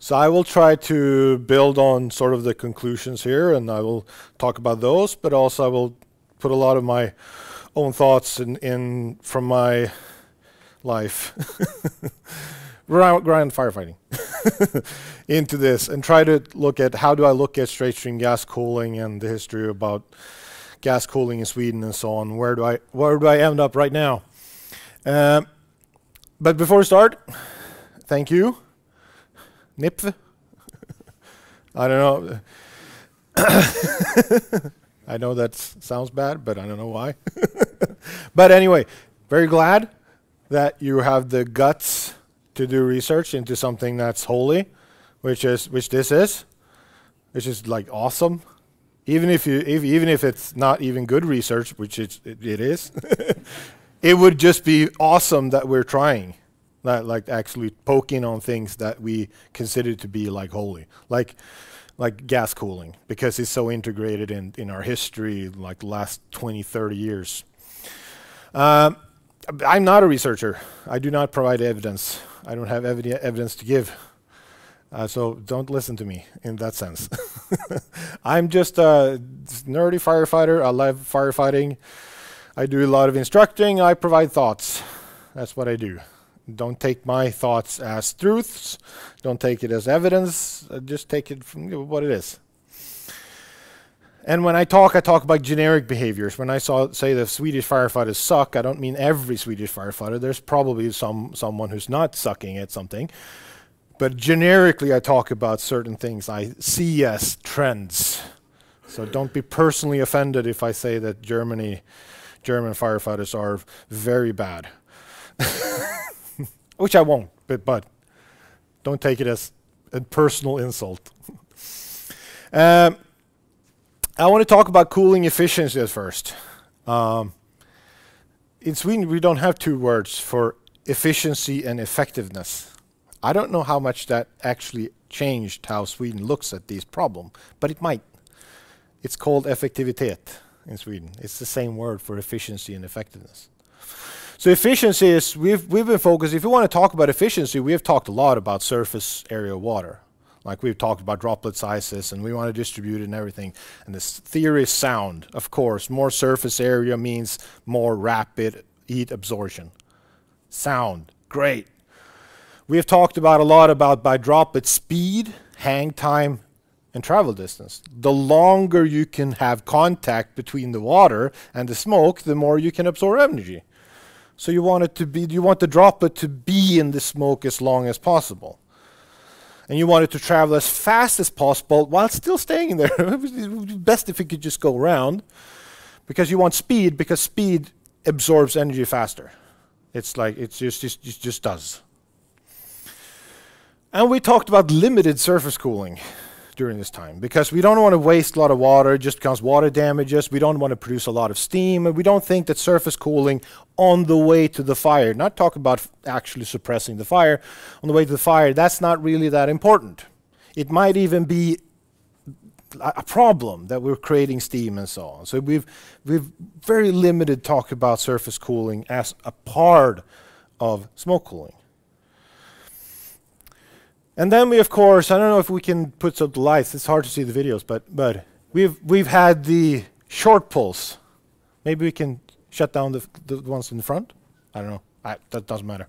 So I will try to build on sort of the conclusions here, and I will talk about those, but also I will put a lot of my own thoughts in from my life around firefighting into this, and try to look at how do I look at straight stream gas cooling and the history about gas cooling in Sweden and so on. Where do I end up right now? But before we start, thank you. NIPV? I don't know. I know that sounds bad, but I don't know why. But anyway, very glad that you have the guts to do research into something that's holy, which this is, which is like awesome. Even if it's not even good research, which it is, it would just be awesome that we're trying. Like actually poking on things that we consider to be like holy, like gas cooling, because it's so integrated in our history, like the last 20, 30 years. I'm not a researcher. I do not provide evidence. I don't have evidence to give. So don't listen to me in that sense. I'm just a nerdy firefighter. I love firefighting. I do a lot of instructing. I provide thoughts. That's what I do. Don't take my thoughts as truths. Don't take it as evidence. Just take it from what it is. And when I talk about generic behaviors. When I say the Swedish firefighters suck, I don't mean every Swedish firefighter. There's probably someone who's not sucking at something. But generically, I talk about certain things I see as trends. So don't be personally offended if I say that German firefighters are very bad. Which I won't, but don't take it as a personal insult. I want to talk about cooling efficiency at first. In Sweden, we don't have two words for efficiency and effectiveness. I don't know how much that actually changed how Sweden looks at this problem, but it might. It's called effektivitet in Sweden. It's the same word for efficiency and effectiveness. So efficiency is, we've been focused, if you want to talk about efficiency, we have talked a lot about surface area water. Like we've talked about droplet sizes, and we want to distribute it and everything. And this theory is sound, of course. More surface area means more rapid heat absorption. Sound, great. We have talked about a lot about by droplet speed, hang time, and travel distance. The longer you can have contact between the water and the smoke, the more you can absorb energy. So you want the droplet to be in the smoke as long as possible. And you want it to travel as fast as possible while still staying there. It would be best if it could just go around. Because you want speed, because speed absorbs energy faster. It's like, it just does. And we talked about limited surface cooling during this time, because we don't want to waste a lot of water just because water damages. We don't want to produce a lot of steam, and we don't think that surface cooling on the way to the fire, not talk about actually suppressing the fire, on the way to the fire, that's not really that important. It might even be a problem that we're creating steam and so on. So we've very limited talk about surface cooling as a part of smoke cooling. And then we, of course, I don't know if we can put up the lights. It's hard to see the videos, but we've had the short pulse. Maybe we can shut down the ones in the front. I don't know. That doesn't matter.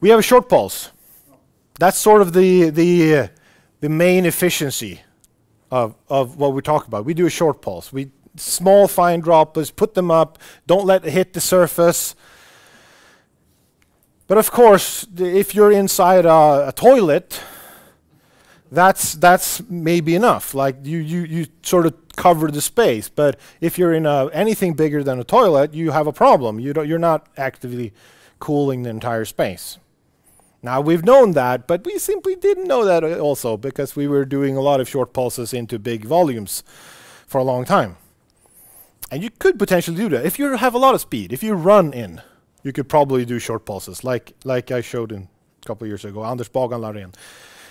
We have a short pulse. That's sort of the main efficiency of what we talk about. We do a short pulse. We small fine droplets, put them up. Don't let it hit the surface. But of course, if you're inside a toilet, that's maybe enough. Like you sort of cover the space. But if you're in anything bigger than a toilet, you have a problem. You're not actively cooling the entire space. Now we've known that, but we simply didn't know that also, because we were doing a lot of short pulses into big volumes for a long time. And you could potentially do that if you have a lot of speed. If you run in, you could probably do short pulses, like I showed a couple of years ago, Anders Baganlaren.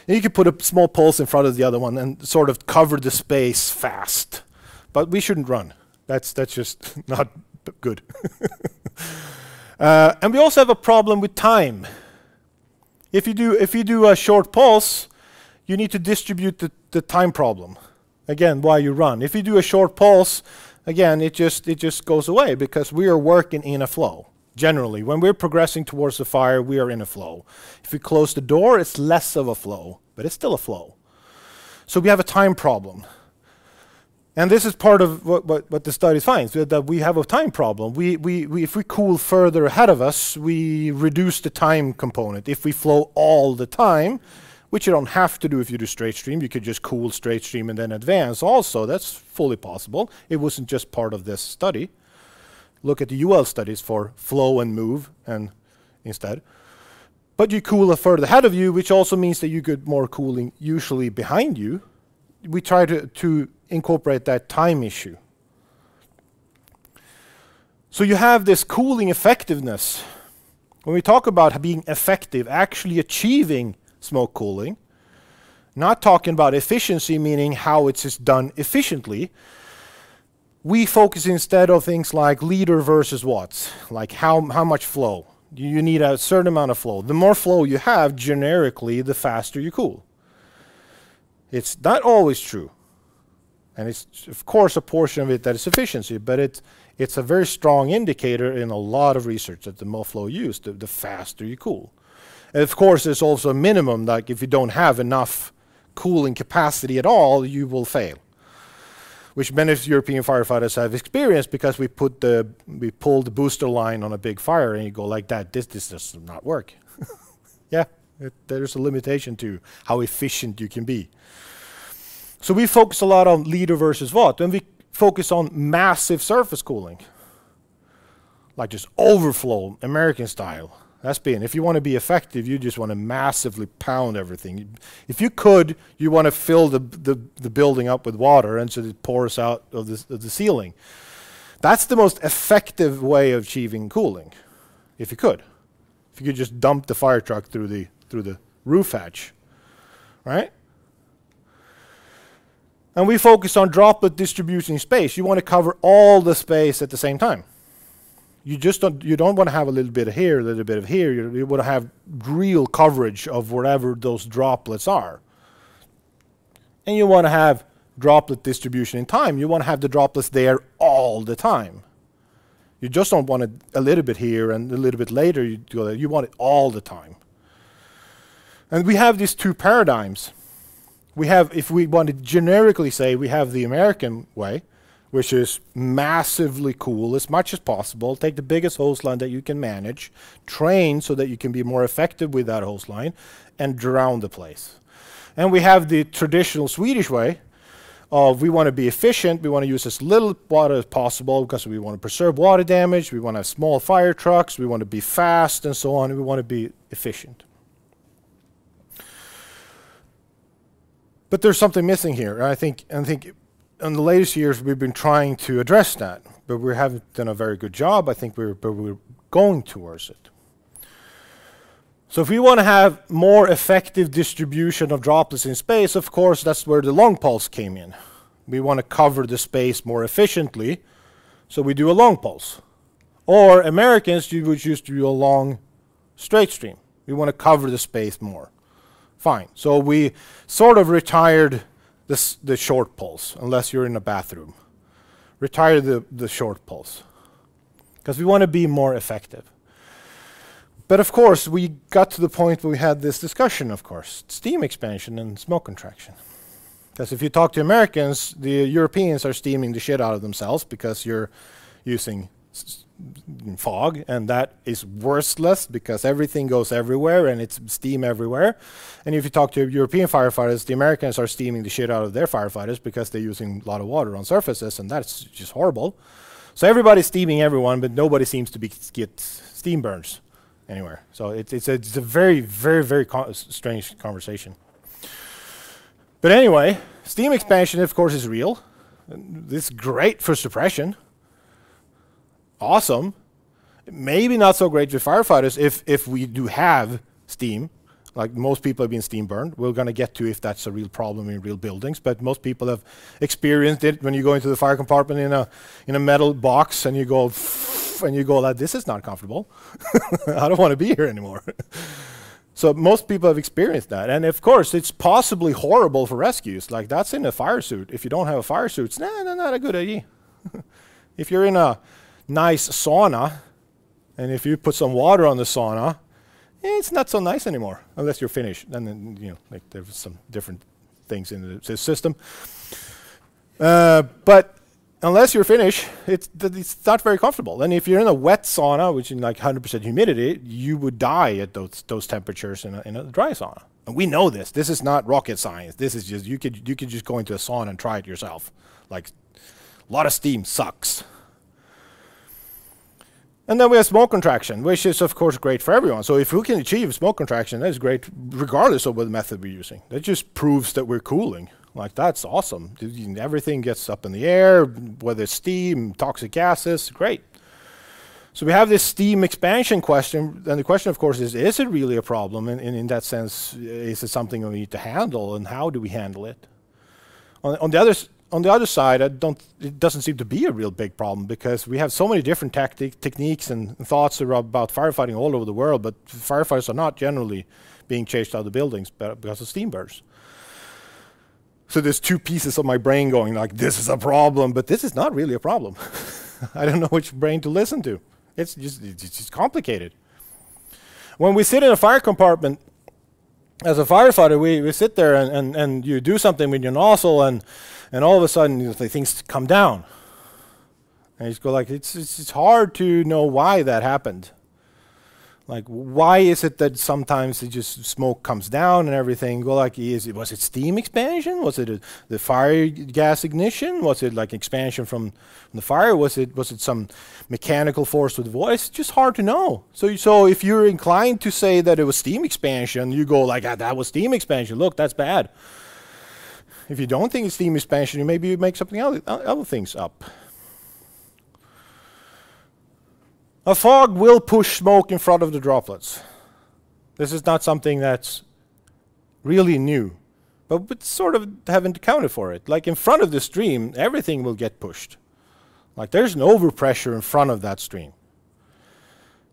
And you could put a small pulse in front of the other one and sort of cover the space fast. But we shouldn't run. That's just not good. And we also have a problem with time. If you do a short pulse, you need to distribute the time problem. Again, while you run. If you do a short pulse, again, it just goes away because we are working in a flow. Generally, when we're progressing towards the fire, we are in a flow. If we close the door, it's less of a flow, but it's still a flow. So we have a time problem. And this is part of what the study finds, that we have a time problem. If we cool further ahead of us, we reduce the time component. If we flow all the time, which you don't have to do if you do straight stream, you could just cool straight stream and then advance also. That's fully possible. It wasn't just part of this study. Look at the UL studies for flow and move and instead. But you cool further ahead of you, which also means that you get more cooling usually behind you. We try to incorporate that time issue. So you have this cooling effectiveness. When we talk about being effective, actually achieving smoke cooling, not talking about efficiency, meaning how it's just done efficiently, we focus instead of things like liter versus watts, like how much flow. You need a certain amount of flow. The more flow you have, generically, the faster you cool. It's not always true. And it's, of course, a portion of it that is efficiency, but it's a very strong indicator in a lot of research that the more flow used, the faster you cool. And of course, there's also a minimum, like if you don't have enough cooling capacity at all, you will fail. Which many European firefighters have experienced because we pulled the booster line on a big fire and you go like that, this does not work. Yeah, there's a limitation to how efficient you can be. So we focus a lot on liter versus watt, and we focus on massive surface cooling. Like just overflow, American style. That's being, if you want to be effective, you just want to massively pound everything. If you could, you want to fill the building up with water and so it pours out of the ceiling. That's the most effective way of achieving cooling, if you could. If you could just dump the fire truck through the roof hatch, right? And we focus on droplet distribution in space. You want to cover all the space at the same time. You don't want to have a little bit of here, a little bit of here. You want to have real coverage of wherever those droplets are. And you want to have droplet distribution in time. You want to have the droplets there all the time. You just don't want it a little bit here and a little bit later. You want it all the time. And we have these two paradigms. We have, if we want to generically say, we have the American way, which is massively cool as much as possible. Take the biggest hose line that you can manage, train so that you can be more effective with that hose line, and drown the place. And we have the traditional Swedish way of we want to be efficient, we want to use as little water as possible because we want to preserve water damage, we want to have small fire trucks, we want to be fast and so on, and we want to be efficient. But there's something missing here. I think in the latest years we've been trying to address that, but we haven't done a very good job. I think we're going towards it. So if we want to have more effective distribution of droplets in space, of course, that's where the long pulse came in. We want to cover the space more efficiently, so we do a long pulse. Or Americans, you would used to do a long straight stream. We want to cover the space more. Fine. So we sort of retired the short pulse, unless you're in a bathroom. Retire the short pulse, because we want to be more effective. But of course, we got to the point where we had this discussion, of course, steam expansion and smoke contraction. Because if you talk to Americans, the Europeans are steaming the shit out of themselves because you're using fog, and that is worthless because everything goes everywhere and it's steam everywhere. And if you talk to European firefighters, the Americans are steaming the shit out of their firefighters because they're using a lot of water on surfaces, and that's just horrible. So everybody's steaming everyone, but nobody seems to get steam burns anywhere. So it's a very, very, very strange conversation. But anyway, steam expansion, of course, is real. It's great for suppression. Awesome. Maybe not so great with firefighters if we do have steam. Like most people have been steam burned. We're going to get to if that's a real problem in real buildings, but most people have experienced it when you go into the fire compartment in a metal box and you go like, this is not comfortable. I don't want to be here anymore. So most people have experienced that. And of course, it's possibly horrible for rescues. Like that's in a fire suit. If you don't have a fire suit, it's not a good idea. If you're in a nice sauna, and if you put some water on the sauna, it's not so nice anymore, unless you're Finnish. Then, you know, like there's some different things in the system. But unless you're Finnish, it's not very comfortable. And if you're in a wet sauna, which is like 100% humidity, you would die at those temperatures in a dry sauna. And we know this. This is not rocket science. This is just you could just go into a sauna and try it yourself. Like a lot of steam sucks. And then we have smoke contraction, which is of course great for everyone. So if we can achieve smoke contraction, that's great regardless of what method we're using. That just proves that we're cooling. Like that's awesome. Everything gets up in the air, whether it's steam, toxic gases, great. So we have this steam expansion question, and the question of course is it really a problem? And in that sense, is it something we need to handle, and how do we handle it? On the other side, it doesn't seem to be a real big problem, because we have so many different techniques and thoughts about firefighting all over the world, but firefighters are not generally being chased out of the buildings because of steam bursts. So there's two pieces of my brain going like, this is a problem, but this is not really a problem. I don't know which brain to listen to. It's just complicated. When we sit in a fire compartment, as a firefighter, we sit there and you do something with your nozzle, and all of a sudden things come down. And you just go like, it's hard to know why that happened. Like, why is it that sometimes it just smoke comes down and everything? Go like, was it steam expansion? Was it the fire gas ignition? Was it like expansion from the fire? Was it some mechanical force with the voice? It's just hard to know. So if you're inclined to say that it was steam expansion, you go like, that was steam expansion. Look, that's bad. If you don't think it's steam expansion, maybe you make something other things up. A fog will push smoke in front of the droplets. This is not something that's really new, but we sort of haven't accounted for it. Like in front of the stream, everything will get pushed. Like there's an overpressure in front of that stream.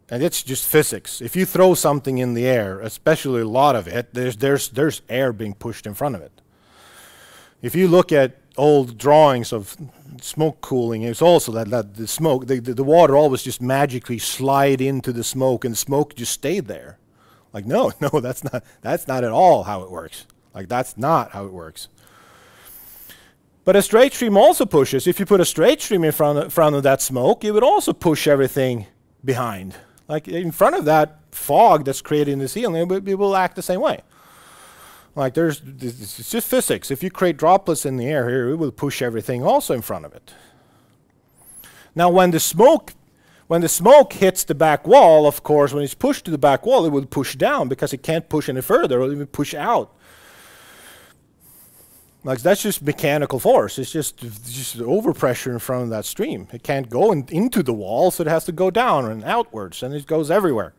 And it's just physics. If you throw something in the air, especially a lot of it, there's air being pushed in front of it. If you look at old drawings of smoke cooling, it's also that the smoke, the water always just magically slide into the smoke, and the smoke just stayed there. Like no, that's not at all how it works. Like that's not how it works. But a straight stream also pushes. If you put a straight stream in front of that smoke, it would also push everything behind. Like in front of that fog that's created in the ceiling, it will act the same way. Like it's just physics. If you create droplets in the air here, it will push everything also in front of it. Now when the smoke hits the back wall, of course, when it's pushed to the back wall, it will push down because it can't push any further, or it will push out. Like that's just mechanical force. It's just overpressure in front of that stream. It can't go into the wall, so it has to go down and outwards, and it goes everywhere.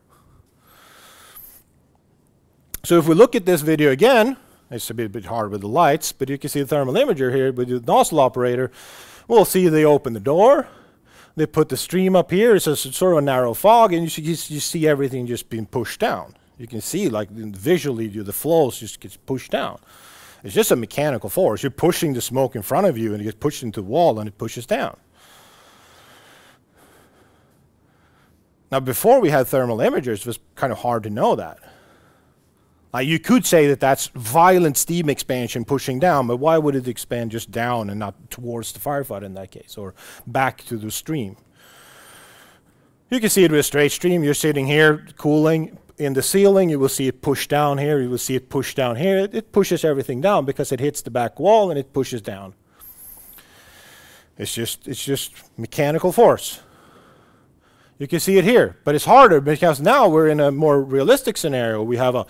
So if we look at this video again, it's a bit hard with the lights, but you can see the thermal imager here with the nozzle operator. We'll see they open the door. They put the stream up here. It's a sort of a narrow fog, and you see everything just being pushed down. You can see like visually the flows just gets pushed down. It's just a mechanical force. You're pushing the smoke in front of you, and it gets pushed into the wall, and it pushes down. Now before we had thermal imagers, it was kind of hard to know that. You could say that that's violent steam expansion pushing down, but why would it expand just down and not towards the firefighter in that case, or back to the stream? You can see it with a straight stream. You're sitting here cooling in the ceiling. You will see it push down here. You will see it push down here. It pushes everything down because it hits the back wall and it pushes down. It's just mechanical force. You can see it here, but it's harder because now we're in a more realistic scenario. We have a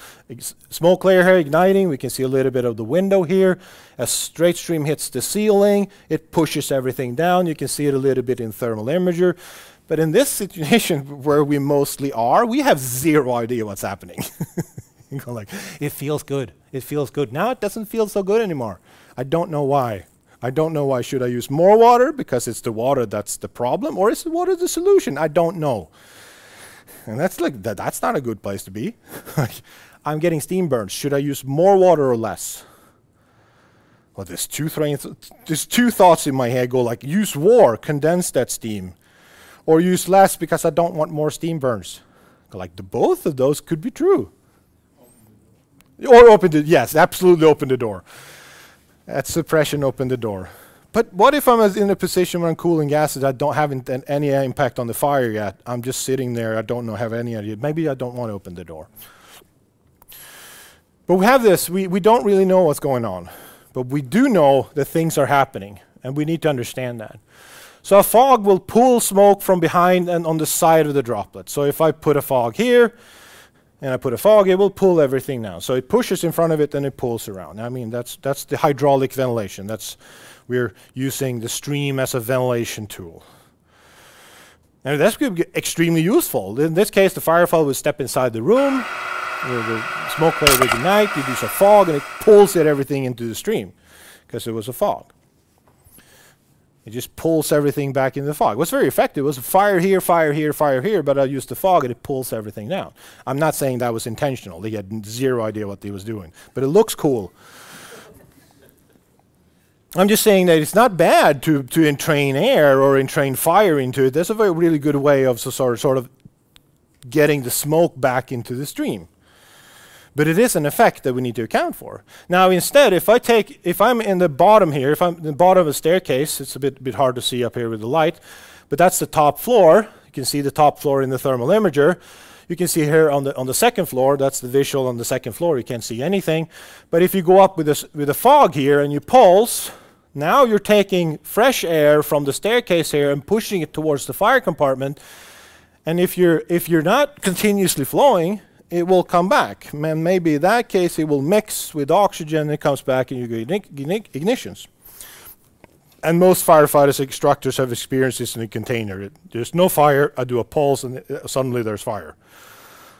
smoke layer here igniting. We can see a little bit of the window here. A straight stream hits the ceiling. It pushes everything down. You can see it a little bit in thermal imager. But in this situation where we mostly are, we have zero idea what's happening. You go like, it feels good. It feels good. Now it doesn't feel so good anymore. I don't know why. I don't know why. Should I use more water because it's the water that's the problem, or is the water the solution? I don't know. And that's like that's not a good place to be. I'm getting steam burns. Should I use more water or less? Well, there's two thoughts in my head go like, use more, condense that steam. Or use less because I don't want more steam burns. Like both of those could be true. Or open the, yes, absolutely open the door. That suppression opened the door. But what if I'm in a position where I'm cooling gases that don't have any impact on the fire yet? I'm just sitting there, I don't know, have any idea. Maybe I don't want to open the door. But we have this, we don't really know what's going on. But we do know that things are happening, and we need to understand that. So a fog will pull smoke from behind and on the side of the droplet. So if I put a fog here, and I put a fog, it will pull everything down. So it pushes in front of it and it pulls around. I mean, that's the hydraulic ventilation. We're using the stream as a ventilation tool. And that's going to be extremely useful. In this case, the firefighter will step inside the room, the smoke layer will ignite, you use a fog, and it pulls everything into the stream because there was a fog. It just pulls everything back into the fog. It was very effective. It was fire here, fire here, fire here, but I used the fog and it pulls everything down. I'm not saying that was intentional. They had zero idea what they was doing, but it looks cool. I'm just saying that it's not bad to entrain air or entrain fire into it. That's a really good way of sort of getting the smoke back into the stream. But it is an effect that we need to account for. Now instead, if I'm in the bottom here, if I'm in the bottom of a staircase, it's a bit hard to see up here with the light, but that's the top floor. You can see the top floor in the thermal imager. You can see here on the second floor, that's the visual on the second floor, you can't see anything. But if you go up with a fog here and you pulse, now you're taking fresh air from the staircase here and pushing it towards the fire compartment. And if you're not continuously flowing, it will come back. And maybe in that case, it will mix with oxygen, and it comes back and you get ignitions. And most firefighters, instructors have experienced this in a container. There's no fire, I do a pulse, and suddenly there's fire.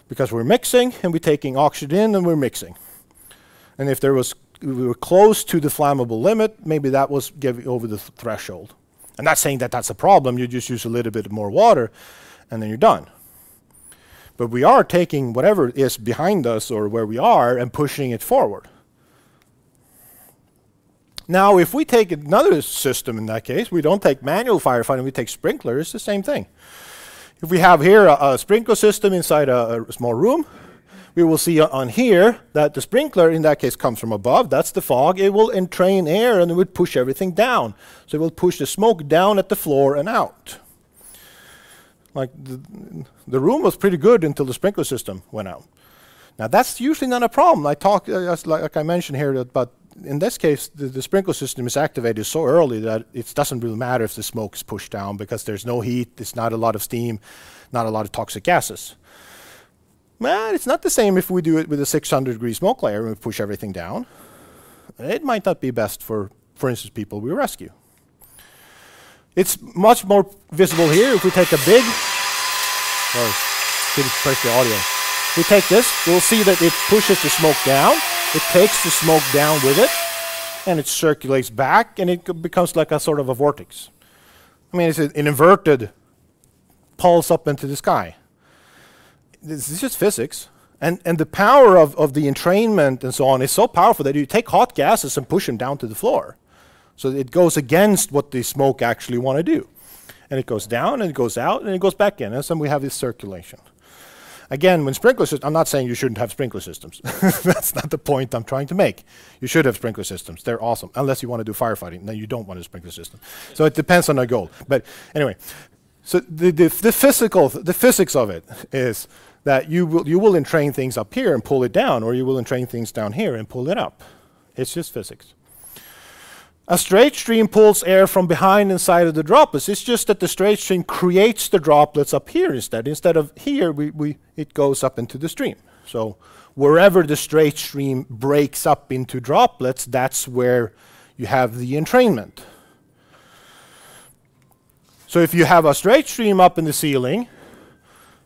Because we're mixing, and we're taking oxygen in, and we're mixing. And if we were close to the flammable limit, maybe that was getting over the threshold. I'm not saying that that's a problem, you just use a little bit more water, and then you're done. But we are taking whatever is behind us or where we are and pushing it forward. Now, if we take another system in that case, we don't take manual firefighting, we take sprinkler, it's the same thing. If we have here a sprinkler system inside a small room, we will see on here that the sprinkler in that case comes from above, that's the fog. It will entrain air and it would push everything down. So it will push the smoke down at the floor and out. Like the room was pretty good until the sprinkler system went out. Now that's usually not a problem. Like I mentioned here, but in this case, the sprinkler system is activated so early that it doesn't really matter if the smoke is pushed down because there's no heat, it's not a lot of steam, not a lot of toxic gases. Well, it's not the same if we do it with a 600-degree smoke layer and we push everything down. It might not be best for instance, people we rescue. It's much more visible here if we take a big, didn't press the audio. If we take this, we'll see that it pushes the smoke down, it takes the smoke down with it, and it circulates back, and it becomes like a sort of a vortex. I mean, it's an inverted pulse up into the sky. This is just physics. And the power of the entrainment and so on is so powerful that you take hot gases and push them down to the floor. So it goes against what the smoke actually want to do. And it goes down, and it goes out, and it goes back in. And so we have this circulation. Again, when sprinkler systems, I'm not saying you shouldn't have sprinkler systems. That's not the point I'm trying to make. You should have sprinkler systems. They're awesome. Unless you want to do firefighting. Then you don't want a sprinkler system. So it depends on the goal. But anyway, so the physics of it is that you will entrain things up here and pull it down, or you will entrain things down here and pull it up. It's just physics. A straight stream pulls air from behind inside of the droplets. It's just that the straight stream creates the droplets up here instead. Instead of here, it goes up into the stream. So wherever the straight stream breaks up into droplets, that's where you have the entrainment. So if you have a straight stream up in the ceiling,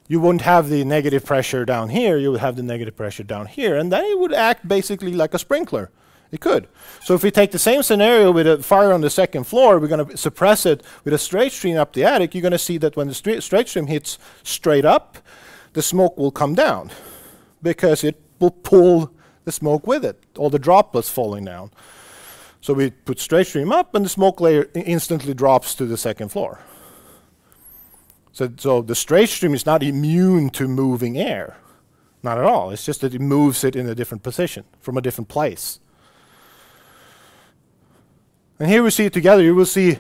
you wouldn't have the negative pressure down here, you would have the negative pressure down here, and then it would act basically like a sprinkler. It could. So if we take the same scenario with a fire on the second floor, we're going to suppress it with a straight stream up the attic, you're going to see that when the straight stream hits straight up, the smoke will come down because it will pull the smoke with it, all the droplets falling down. So we put straight stream up, and the smoke layer instantly drops to the second floor. So the straight stream is not immune to moving air. Not at all. It's just that it moves it in a different position, from a different place. And here we see it together. You will see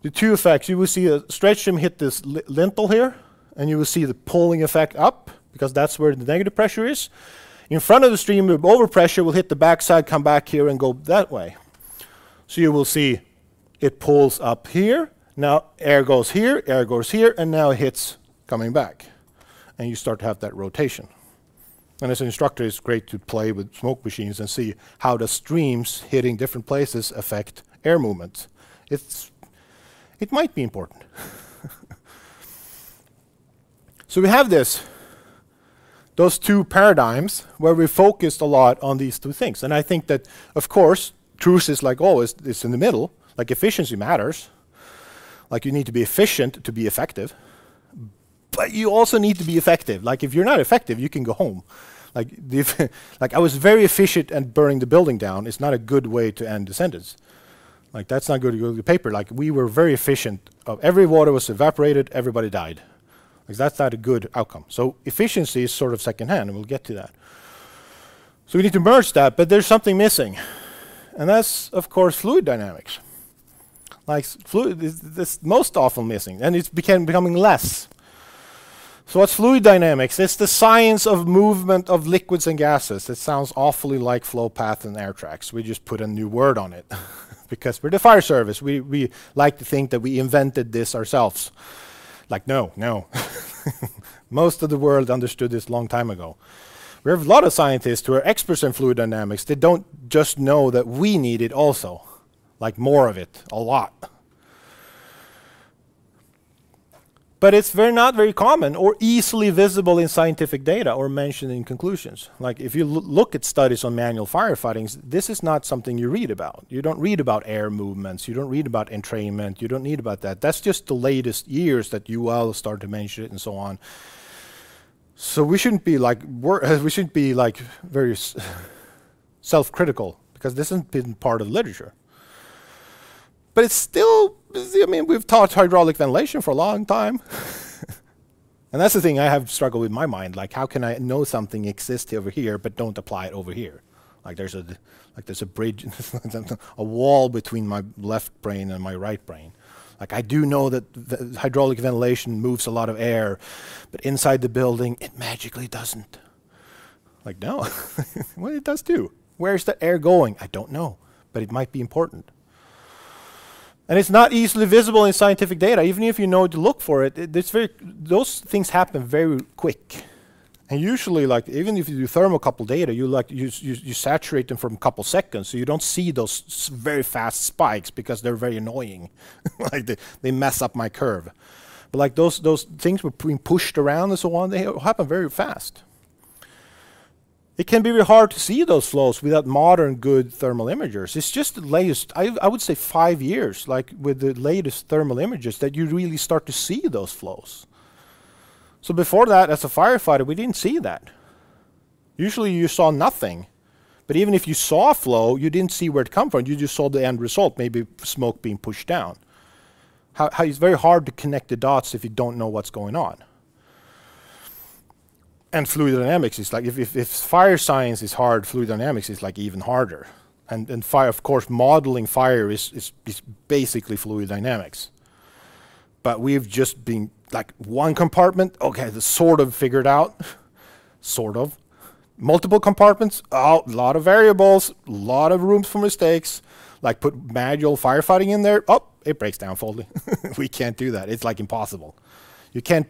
the two effects. You will see a straight stream hit this lintel here, and you will see the pulling effect up, because that's where the negative pressure is. In front of the stream, the overpressure will hit the backside, come back here, and go that way. So you will see it pulls up here. Now air goes here, and now it hits coming back. And you start to have that rotation. And as an instructor, it's great to play with smoke machines and see how the streams hitting different places affect air movement. It might be important. So we have those two paradigms where we focused a lot on these two things. And I think that, of course, truth is like always, it's in the middle. Like efficiency matters. Like you need to be efficient to be effective. But you also need to be effective. Like if you're not effective, you can go home. Like, like I was very efficient at burning the building down. It's not a good way to end the sentence. Like that's not good to go to the paper. Like we were very efficient. Every water was evaporated, everybody died. Like that's not a good outcome. So efficiency is sort of secondhand, and we'll get to that. So we need to merge that, but there's something missing. And that's, of course, fluid dynamics. Like fluid is most often missing, and it's becoming less. So what's fluid dynamics? It's the science of movement of liquids and gases. It sounds awfully like flow path and air tracks. We just put a new word on it because we're the fire service. We like to think that we invented this ourselves. Like, no. Most of the world understood this a long time ago. We have a lot of scientists who are experts in fluid dynamics. They don't just know that we need it also, like more of it, a lot. But it's not very common or easily visible in scientific data or mentioned in conclusions. Like if you look at studies on manual firefighting, this is not something you read about. You don't read about air movements. You don't read about entrainment. You don't need about that. That's just the latest years that UL started to mention it and so on. So we shouldn't be like very self-critical, because this hasn't been part of the literature. But it's still, I mean, we've taught hydraulic ventilation for a long time. And that's the thing I have struggled with in my mind. Like, how can I know something exists over here but don't apply it over here? Like there's a bridge, a wall between my left brain and my right brain. Like I do know that the hydraulic ventilation moves a lot of air, but inside the building, it magically doesn't. Like, no. Well, it does too. Where's the air going? I don't know, but it might be important. And it's not easily visible in scientific data. Even if you know to look for it, those things happen very quick. And usually, like even if you do thermocouple data, you saturate them for a couple seconds, so you don't see those very fast spikes because they're very annoying. Like they mess up my curve. But like those things were being pushed around and so on, they happen very fast. It can be very hard to see those flows without modern good thermal imagers. It's just the latest, I would say 5 years, like with the latest thermal images, that you really start to see those flows. So before that, as a firefighter, we didn't see that. Usually you saw nothing. But even if you saw flow, you didn't see where it come from. You just saw the end result, maybe smoke being pushed down. How it's very hard to connect the dots if you don't know what's going on. And fluid dynamics is like, if fire science is hard, fluid dynamics is like even harder. And fire, of course, modeling fire is basically fluid dynamics. But we've just been like one compartment, okay, that's sort of figured out, sort of. Multiple compartments, a lot of variables, a lot of rooms for mistakes. Like put manual firefighting in there, oh, it breaks down fully. We can't do that. It's like impossible. You can't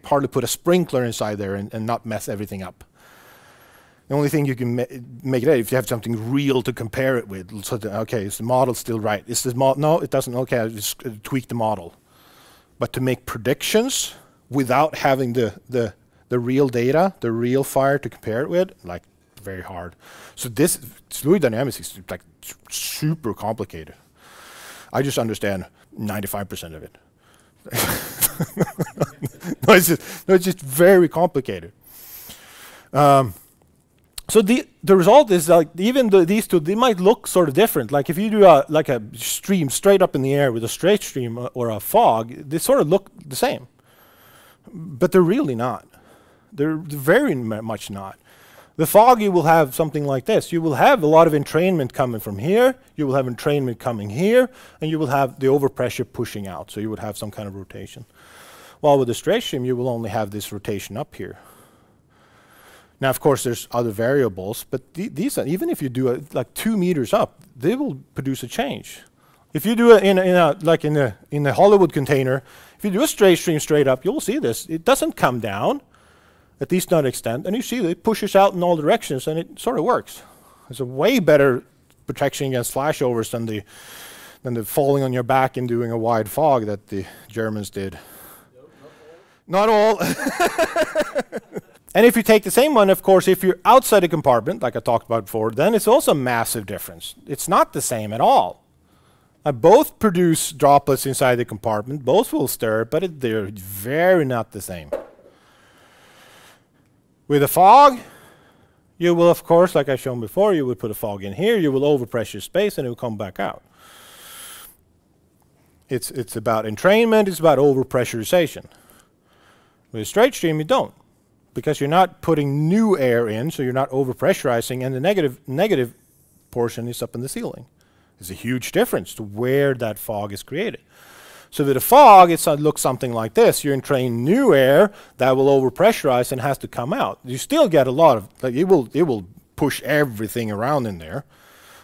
hardly put a sprinkler inside there and not mess everything up. The only thing you can make it if you have something real to compare it with. So okay, is the model still right? Is this model? No, it doesn't. Okay, I just tweak the model. But to make predictions without having the real data, the real fire to compare it with, like very hard. So this fluid dynamics is like super complicated. I just understand 95% of it. No, it's just very complicated. So the result is like even these two, they might look sort of different. Like if you do like a stream straight up in the air with a straight stream or a fog, they sort of look the same, but they're really not. They're very much not. The fog, you will have something like this. You will have a lot of entrainment coming from here, you will have entrainment coming here, and you will have the overpressure pushing out, so you would have some kind of rotation. While with the straight stream, you will only have this rotation up here. Now, of course, there's other variables, but these are, even if you do it like 2 meters up, they will produce a change. If you do it in a Hollywood container, if you do a straight stream straight up, you'll see this. It doesn't come down, at least not extent, and you see that it pushes out in all directions, and it sort of works. It's a way better protection against flashovers than the falling on your back and doing a wide fog that the Germans did. Not all. And if you take the same one, of course, if you're outside the compartment, like I talked about before, then it's also a massive difference. It's not the same at all. Both produce droplets inside the compartment, both will stir, but they're very not the same. With a fog, you will, of course, like I shown before, you would put a fog in here, you will overpressure space, and it will come back out. It's about entrainment, it's about overpressurization. With a straight stream, you don't, because you're not putting new air in, so you're not overpressurizing, and the negative portion is up in the ceiling. There's a huge difference to where that fog is created. So with a fog, it looks something like this. You entrain new air that will overpressurize and has to come out. You still get a lot of, like, it will push everything around in there.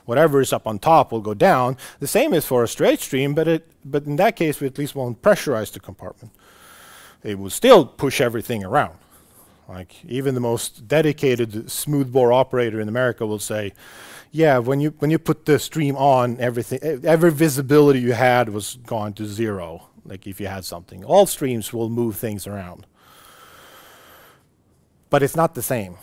Whatever is up on top will go down. The same is for a straight stream, but in that case, we at least won't pressurize the compartment. It will still push everything around. Like even the most dedicated smoothbore operator in America will say, yeah, when you put the stream on, every visibility you had was gone to zero. Like if you had something, all streams will move things around, but it's not the same.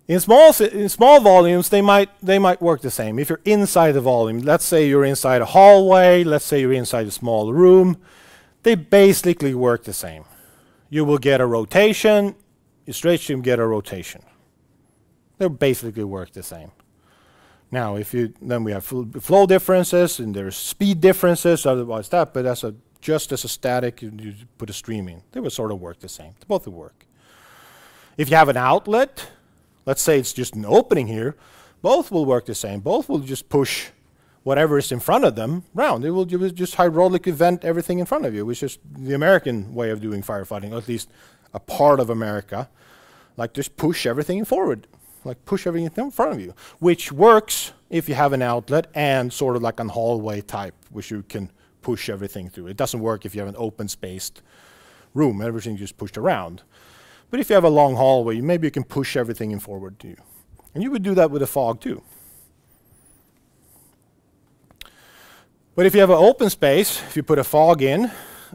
In small volumes, they might work the same. If you're inside the volume, let's say you're inside a hallway, let's say you're inside a small room, they basically work the same. You will get a rotation, your straight stream get a rotation. They basically work the same. Now, then we have flow differences and there's speed differences, otherwise that, but that's just as a static, you put a stream in. They will sort of work the same. They both will work. If you have an outlet, let's say it's just an opening here, both will work the same. Both will just push whatever is in front of them round. They will just hydraulically vent everything in front of you, which is the American way of doing firefighting, or at least a part of America. Like just push everything forward, like push everything in front of you, which works if you have an outlet and sort of like a hallway type, which you can push everything through. It doesn't work if you have an open spaced room, everything just pushed around. But if you have a long hallway, maybe you can push everything in forward to you. And you would do that with a fog too. But if you have an open space, if you put a fog in,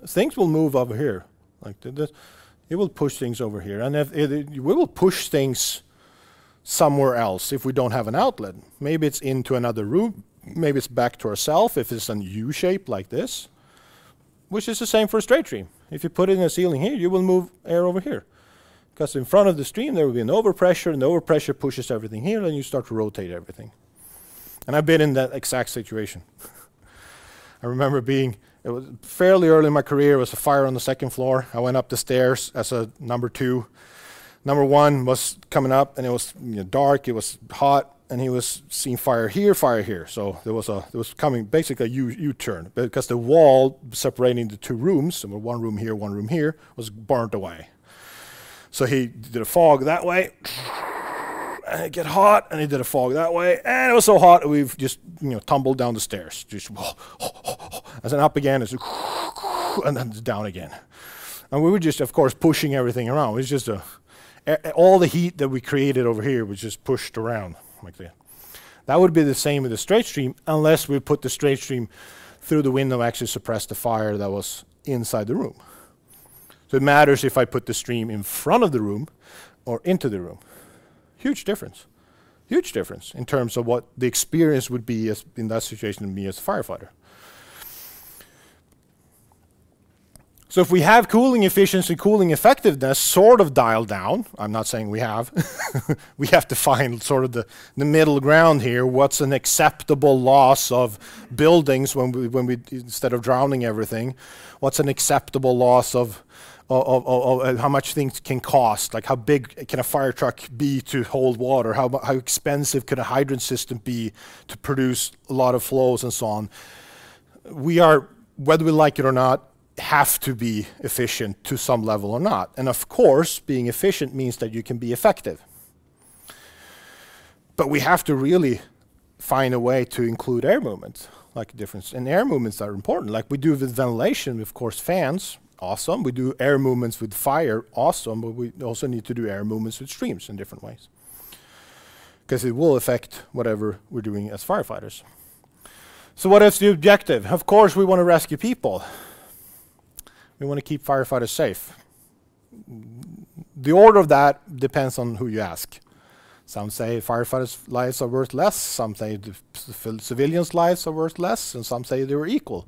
things will move over here. Like it will push things over here. And we will push things somewhere else if we don't have an outlet. Maybe it's into another room. Maybe it's back to ourselves if it's an U shape like this, which is the same for a straight stream. If you put it in a ceiling here, you will move air over here. Because in front of the stream, there will be an overpressure, and the overpressure pushes everything here, and you start to rotate everything. And I've been in that exact situation. I remember it was fairly early in my career, it was a fire on the second floor. I went up the stairs as a number 2. Number 1 was coming up, and it was dark, it was hot, and he was seeing fire here. So there was coming basically a U-turn, because the wall separating the 2 rooms, so one room here, was burnt away. So he did a fog that way, and it get hot, and he did a fog that way, and it was so hot we've just tumbled down the stairs, just and then up again, and then down again, and we were just, of course, pushing everything around. It was just all the heat that we created over here was just pushed around like that. That would be the same with the straight stream, unless we put the straight stream through the window, actually suppress the fire that was inside the room. So it matters if I put the stream in front of the room or into the room. Huge difference in terms of what the experience would be as in that situation of me as a firefighter. So if we have cooling efficiency, cooling effectiveness sort of dialed down, I'm not saying we have, we have to find sort of the middle ground here. What's an acceptable loss of buildings when we instead of drowning everything? What's an acceptable loss of how much things can cost? Like how big can a fire truck be to hold water? How expensive could a hydrant system be to produce a lot of flows and so on? We are, whether we like it or not, have to be efficient to some level or not. And of course, being efficient means that you can be effective. But we have to really find a way to include air movements, like a difference. And air movements are important, like we do with ventilation, of course, fans, awesome. We do air movements with fire, awesome, but we also need to do air movements with streams in different ways. Because it will affect whatever we're doing as firefighters. So what is the objective? Of course, we want to rescue people. We want to keep firefighters safe. The order of that depends on who you ask. Some say firefighters' lives are worth less, some say the civilians' lives are worth less, and some say they were equal.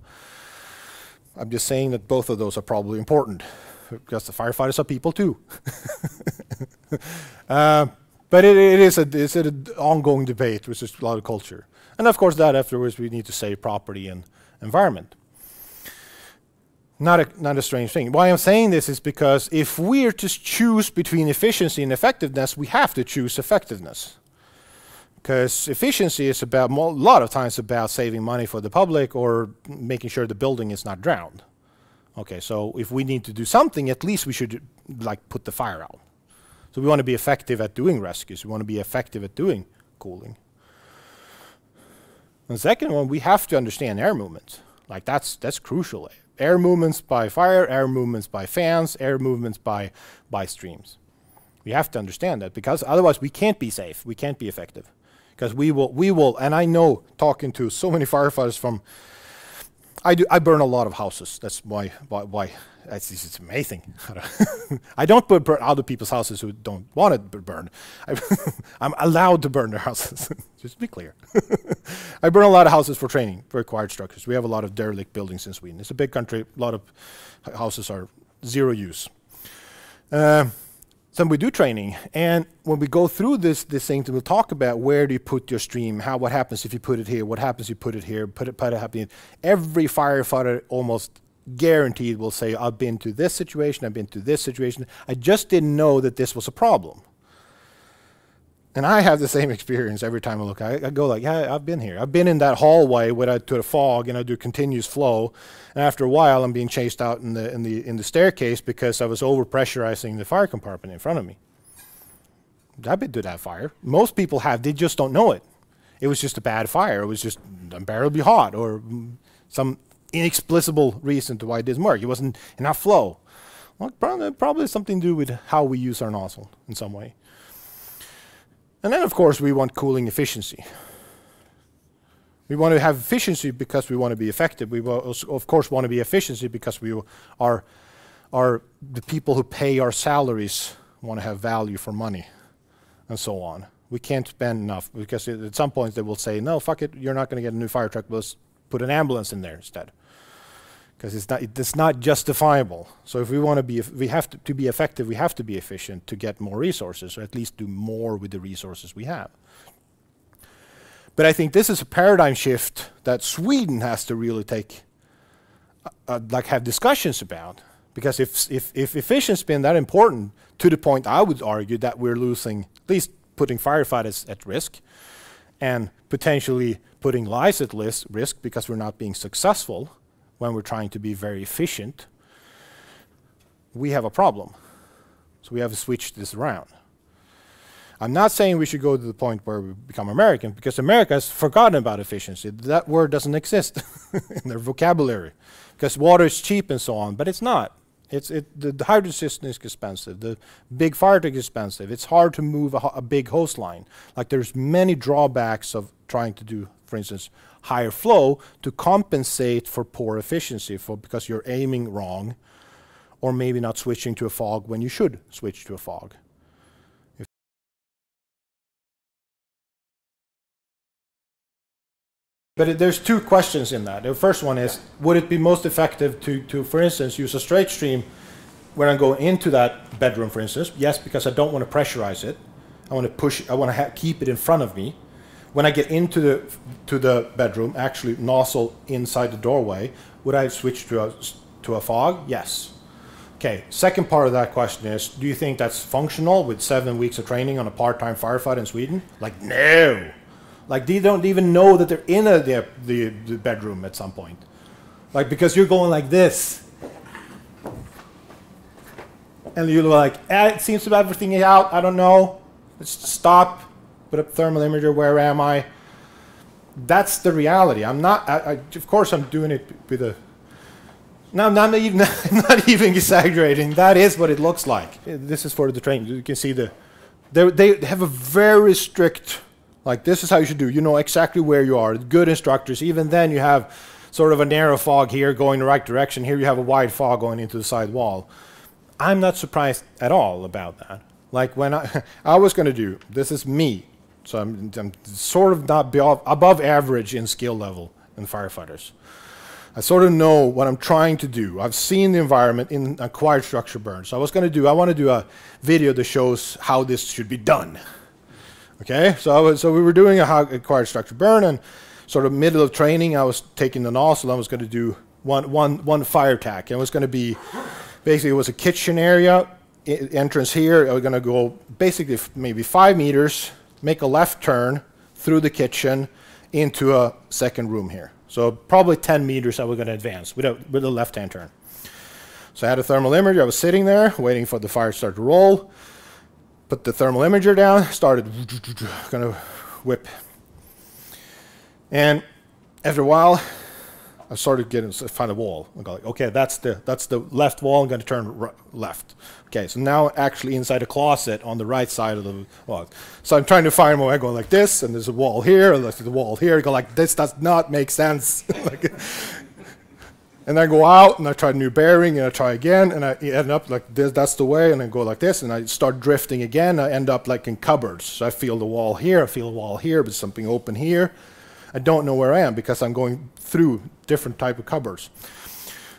I'm just saying that both of those are probably important, because the firefighters are people too. But it's an ongoing debate, which is a lot of culture. And of course that afterwards we need to save property and environment. Not a strange thing. Why I'm saying this is because if we're to choose between efficiency and effectiveness, we have to choose effectiveness. Because efficiency is about, a lot of times about saving money for the public or making sure the building is not drowned. Okay, so if we need to do something, at least we should like put the fire out. So we want to be effective at doing rescues. We want to be effective at doing cooling. And the second one, we have to understand air movements. Like that's crucial. Air movements by fire, air movements by fans, air movements by streams. We have to understand that, because otherwise we can't be safe, we can't be effective. Because we will, and I know, talking to so many firefighters from, I burn a lot of houses. That's why it's amazing. I don't burn other people's houses who don't want it burned. I'm allowed to burn their houses, just to be clear. I burn a lot of houses for training, for required structures. We have a lot of derelict buildings in Sweden. It's a big country, a lot of houses are zero use. So we do training, and when we go through this thing, we'll talk about where do you put your stream, what happens if you put it here, what happens if you put it here, put it happening. Every firefighter almost guaranteed will say, I've been to this situation, I've been to this situation. I just didn't know that this was a problem. And I have the same experience every time I look. I go like, yeah, I've been here. I've been in that hallway to the fog, and I do continuous flow. And after a while, I'm being chased out in the staircase because I was overpressurizing the fire compartment in front of me. I've been to that fire. Most people have. They just don't know it. It was just a bad fire. It was just unbearably hot, or some inexplicable reason to why it didn't work. It wasn't enough flow. Well, probably something to do with how we use our nozzle in some way. And then, of course, we want cooling efficiency. We want to have efficiency because we want to be effective. We will, of course, want to be efficiency because we are the people who pay our salaries want to have value for money, and so on. We can't spend enough, because at some point they will say, no, fuck it, you're not going to get a new fire truck, let's put an ambulance in there instead. Because it's not justifiable. So if we want to be, to be effective, we have to be efficient to get more resources, or at least do more with the resources we have. But I think this is a paradigm shift that Sweden has to really take, have discussions about. Because if efficiency has been that important, to the point I would argue that we're losing, at least putting firefighters at risk, and potentially putting lives at risk because we're not being successful when we're trying to be very efficient, we have a problem. So we have to switch this around. I'm not saying we should go to the point where we become American, because America has forgotten about efficiency. That word doesn't exist in their vocabulary, because water is cheap and so on, but it's not. The hydro system is expensive. The big fire truck is expensive. It's hard to move a big hose line. Like, there's many drawbacks of trying to do, for instance, higher flow to compensate for poor efficiency, because you're aiming wrong, or maybe not switching to a fog when you should switch to a fog. But there's two questions in that. The first one is, would it be most effective to, for instance, use a straight stream when I'm going into that bedroom, for instance? Yes, because I don't want to pressurize it. I want to push, I want to keep it in front of me. When I get into the bedroom, actually nozzle inside the doorway, would I switch to a fog? Yes. Okay, second part of that question is, do you think that's functional with 7 weeks of training on a part-time firefighter in Sweden? Like, no. Like, they don't even know that they're in the bedroom at some point. Like, because you're going like this. And you're like, it seems to have everything out, I don't know. Let's stop, put up thermal imager, where am I? That's the reality. I'm not, of course I'm doing it with a, no, I'm not even exaggerating. That is what it looks like. This is for the training. You can see they have a very strict, like, this is how you should do. You know exactly where you are. Good instructors. Even then you have sort of a narrow fog here going the right direction. Here you have a wide fog going into the side wall. I'm not surprised at all about that. Like, when I was going to do, this is me. So I'm sort of not above average in skill level in firefighters. I sort of know what I'm trying to do. I've seen the environment in acquired structure burn. So I want to do a video that shows how this should be done. Okay, so we were doing a acquired structure burn, and sort of middle of training, I was taking the nozzle. I was going to do one fire tack. It was going to be, basically it was a kitchen area, entrance here. I was going to go basically maybe 5 meters, make a left turn through the kitchen into a second room here. So probably 10 meters I was going to advance with a left-hand turn. So I had a thermal imager. I was sitting there waiting for the fire to start to roll. Put the thermal imager down, started going to whip. And after a while, I started getting to find a wall. I go like, okay, that's the left wall. I'm going to turn left. Okay, so now actually inside a closet on the right side of the wall. So I'm trying to find my way. I go like this, and there's a wall here, and there's a wall here. I go like, this does not make sense. And I go out, and I try a new bearing, and I try again, and I end up like this. That's the way, and I go like this, and I start drifting again. I end up like in cupboards. So I feel the wall here, I feel the wall here, but something open here. I don't know where I am because I'm going through different type of cupboards.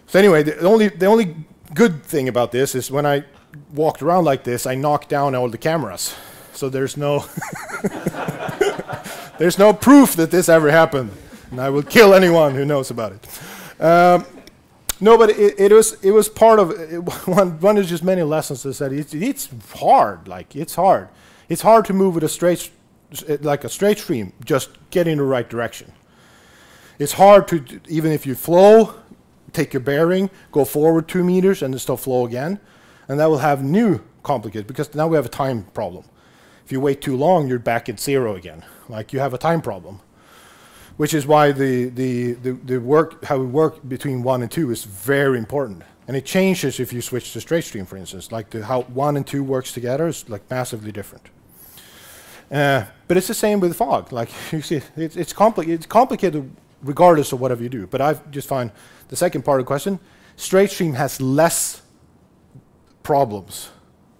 So anyway, the only good thing about this is when I walked around like this, I knocked down all the cameras. So there's no there's no proof that this ever happened, and I will kill anyone who knows about it. No, but it was part of one of just many lessons that said it's hard. Like, it's hard. It's hard to move with a straight stream, just get in the right direction. It's hard to, even if you flow, take your bearing, go forward 2 meters, and then still flow again, and that will have new complicated, because now we have a time problem. If you wait too long, you're back at 0 again. Like, you have a time problem. Which is why how we work between 1 and 2 is very important. And it changes if you switch to straight stream, for instance. Like, how 1 and 2 works together is like massively different. But it's the same with fog. Like, you see, it's complicated regardless of whatever you do. But I just find the second part of the question, straight stream has less problems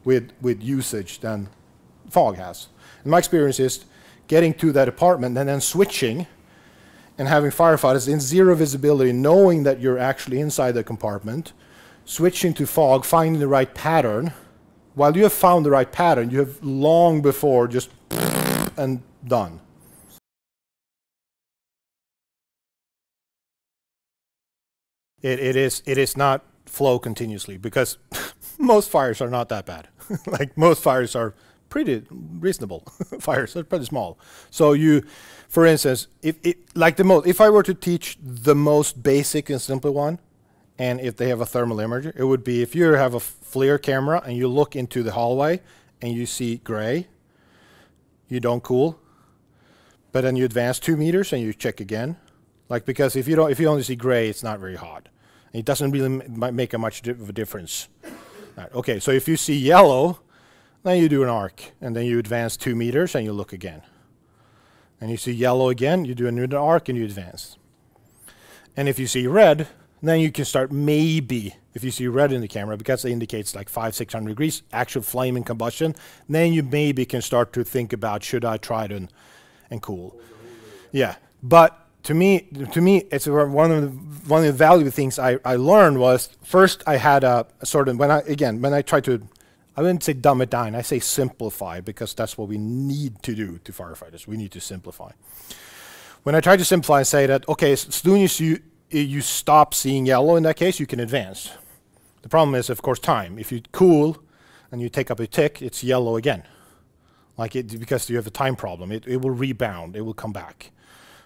with usage than fog has. And my experience is getting to that apartment and then switching and having firefighters in 0 visibility, knowing that you're actually inside the compartment, switching to fog, finding the right pattern. While you have found the right pattern, you have long before just and done. It is not flow continuously, because most fires are not that bad. Like, most fires are pretty reasonable. Fires are pretty small. So you, for instance, if I were to teach the most basic and simple one, and if they have a thermal imager, it would be if you have a FLIR camera and you look into the hallway and you see gray, you don't cool, but then you advance 2 meters and you check again. Like, because if you only see gray, it's not very hot. It doesn't really make a much of a difference. Right, okay, so if you see yellow, then you do an arc, and then you advance 2 meters and you look again. And you see yellow again, you do another arc and you advance. And if you see red, then you can start, maybe, if you see red in the camera, because it indicates like 500-600 degrees, actual flame and combustion, then you maybe can start to think about, should I try to and cool. Yeah, but to me, it's one of the valuable things I learned was, first I had a sort of, when I try to, I wouldn't say dumb it down, I say simplify, because that's what we need to do to firefighters. We need to simplify. When I try to simplify and say that, okay, as soon as you stop seeing yellow, in that case, you can advance. The problem is, of course, time. If you cool and you take up a tick, it's yellow again. Because you have a time problem. It will rebound, it will come back.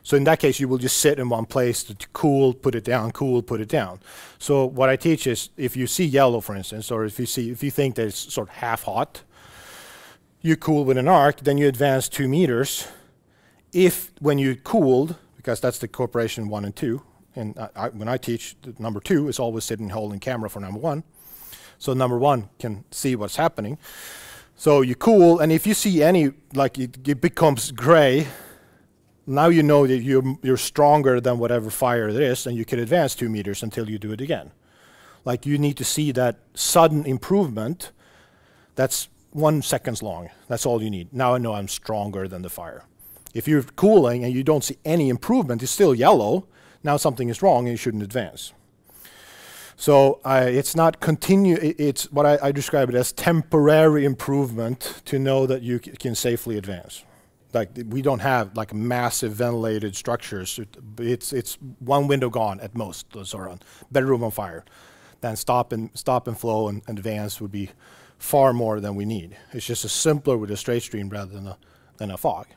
So in that case, you will just sit in one place to cool, put it down, cool, put it down. So what I teach is, if you see yellow, for instance, or if you think that it's sort of half hot, you cool with an arc, then you advance 2 meters. If when you cooled, because that's the cooperation 1 and 2, and when I teach, number 2 is always sitting holding camera for number 1. So number 1 can see what's happening. So you cool, and if you see any, like it becomes gray, now you know that you're stronger than whatever fire it is, and you can advance 2 meters until you do it again. Like, you need to see that sudden improvement. That's 1 second long. That's all you need. Now I know I'm stronger than the fire. If you're cooling and you don't see any improvement, it's still yellow. Now something is wrong and you shouldn't advance. So it's not it's what I describe it as temporary improvement to know that you can safely advance. Like, we don't have like massive ventilated structures. It's 1 window gone at most, or a bedroom on fire. Then stop and flow and advance would be far more than we need. It's just a simpler with a straight stream rather than a fog.